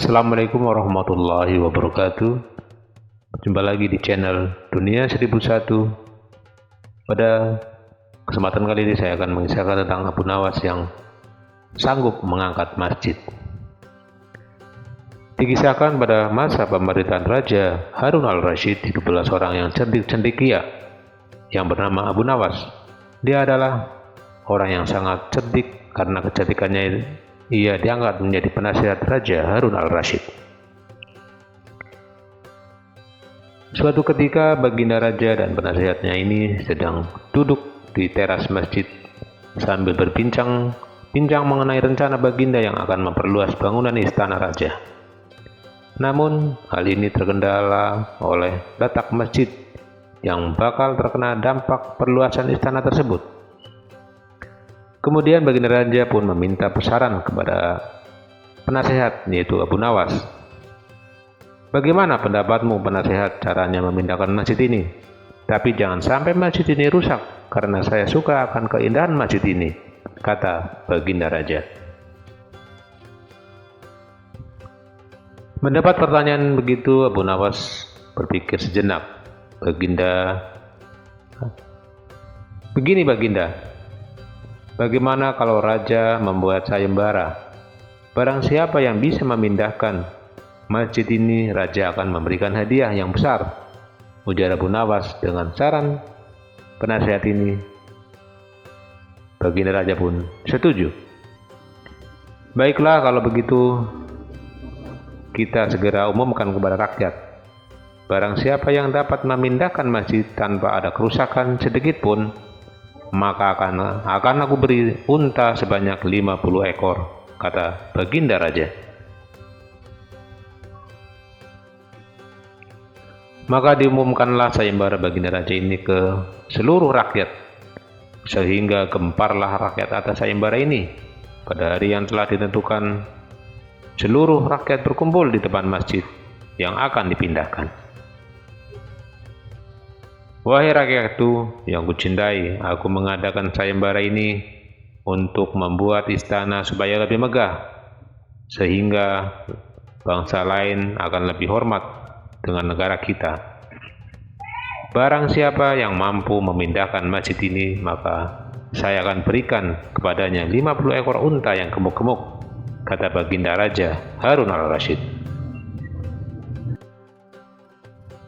Assalamualaikum warahmatullahi wabarakatuh. Jumpa lagi di channel Dunia 1001. Pada kesempatan kali ini saya akan mengisahkan tentang Abu Nawas yang sanggup mengangkat masjid. Dikisahkan pada masa pemerintahan Raja Harun al-Rasyid, hiduplah seorang yang cerdik cendekia yang bernama Abu Nawas. Dia adalah orang yang sangat cerdik karena kecerdikannya ia diangkat menjadi penasihat Raja Harun al-Rasyid. Suatu ketika baginda raja dan penasihatnya ini sedang duduk di teras masjid sambil berbincang mengenai rencana baginda yang akan memperluas bangunan istana raja. Namun hal ini terkendala oleh letak masjid yang bakal terkena dampak perluasan istana tersebut. Kemudian baginda raja pun meminta saran kepada penasehat, yaitu Abu Nawas. Bagaimana pendapatmu penasehat caranya memindahkan masjid ini? Tapi jangan sampai masjid ini rusak, karena saya suka akan keindahan masjid ini, kata baginda raja. Mendapat pertanyaan begitu, Abu Nawas berpikir sejenak. Begini baginda, bagaimana kalau raja membuat sayembara? Barang siapa yang bisa memindahkan masjid ini, raja akan memberikan hadiah yang besar, ujar Abu Nawas. Dengan saran penasehat ini, baginda raja pun setuju. Baiklah, kalau begitu kita segera umumkan kepada rakyat. Barang siapa yang dapat memindahkan masjid tanpa ada kerusakan sedikit pun, maka akan aku beri unta sebanyak 50 ekor, kata baginda raja. Maka diumumkanlah sayembara baginda raja ini ke seluruh rakyat, sehingga gemparlah rakyat atas sayembara ini. Pada hari yang telah ditentukan, seluruh rakyat berkumpul di depan masjid yang akan dipindahkan. Wahai rakyatku yang kucintai, aku mengadakan sayembara ini untuk membuat istana supaya lebih megah, sehingga bangsa lain akan lebih hormat dengan negara kita. Barang siapa yang mampu memindahkan masjid ini, maka saya akan berikan kepadanya 50 ekor unta yang gemuk-gemuk, kata baginda raja Harun al-Rasyid.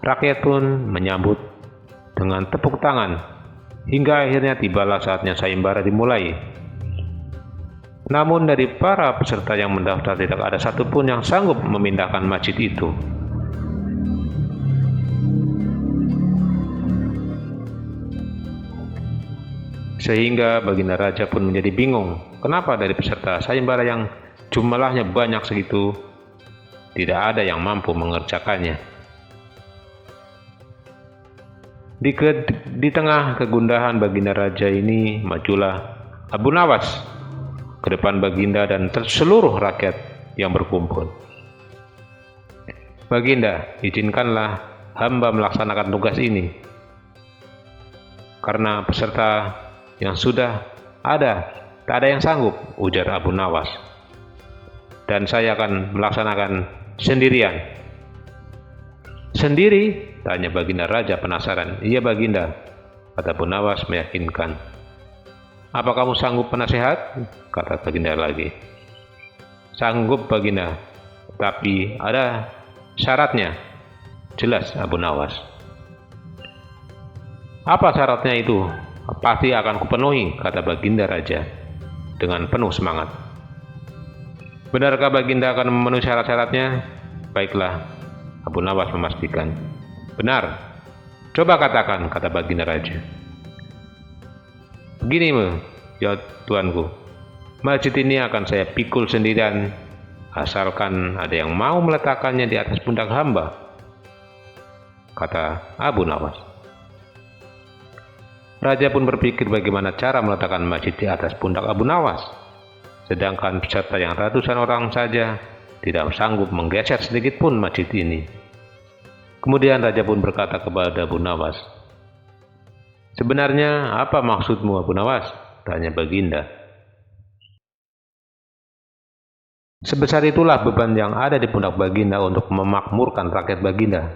Rakyat pun menyambut dengan tepuk tangan, hingga akhirnya tibalah saatnya sayembara dimulai. Namun dari para peserta yang mendaftar tidak ada satupun yang sanggup memindahkan masjid itu. Sehingga baginda raja pun menjadi bingung, kenapa dari peserta sayembara yang jumlahnya banyak segitu, tidak ada yang mampu mengerjakannya. Di tengah kegundahan baginda raja ini, majulah Abu Nawas ke depan baginda dan seluruh rakyat yang berkumpul. Baginda, izinkanlah hamba melaksanakan tugas ini, karena peserta yang sudah ada, tak ada yang sanggup, ujar Abu Nawas. Dan saya akan melaksanakan sendirian. Sendiri? Tanya baginda raja penasaran. Iya baginda, kata Abu Nawas meyakinkan. Apa kamu sanggup penasehat? Kata baginda lagi. Sanggup baginda, tapi ada syaratnya, jelas Abu Nawas. Apa syaratnya itu? Pasti akan kupenuhi, kata baginda raja dengan penuh semangat. Benarkah baginda akan memenuhi syarat-syaratnya? Baiklah, Abu Nawas memastikan. Benar, coba katakan, kata baginda raja. Begini ya tuanku, masjid ini akan saya pikul sendirian, asalkan ada yang mau meletakkannya di atas pundak hamba, kata Abu Nawas. Raja pun berpikir bagaimana cara meletakkan masjid di atas pundak Abu Nawas, sedangkan peserta yang ratusan orang saja tidak sanggup menggeser sedikit pun masjid ini. Kemudian raja pun berkata kepada Abu Nawas, sebenarnya apa maksudmu Abu Nawas? Tanya baginda. Sebesar itulah beban yang ada di pundak Baginda untuk memakmurkan rakyat Baginda,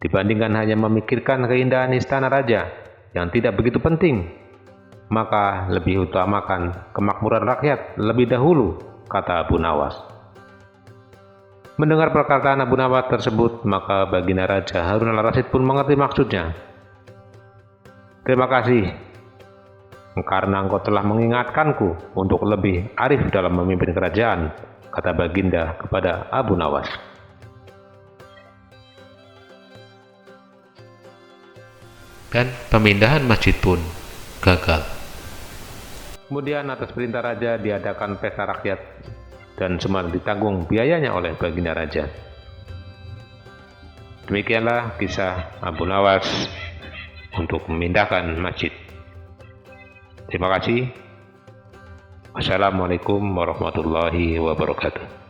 dibandingkan hanya memikirkan keindahan istana raja yang tidak begitu penting. Maka lebih utamakan kemakmuran rakyat lebih dahulu, kata Abu Nawas. Mendengar perkataan Abu Nawas tersebut, maka Baginda Raja Harun al-Rasyid pun mengerti maksudnya. Terima kasih, karena engkau telah mengingatkanku untuk lebih arif dalam memimpin kerajaan, kata Baginda kepada Abu Nawas. Dan pemindahan masjid pun gagal. Kemudian atas perintah raja diadakan pesta rakyat dan semua ditanggung biayanya oleh Baginda Raja. Demikianlah kisah Abu Nawas untuk memindahkan masjid. Terima kasih. Wassalamualaikum warahmatullahi wabarakatuh.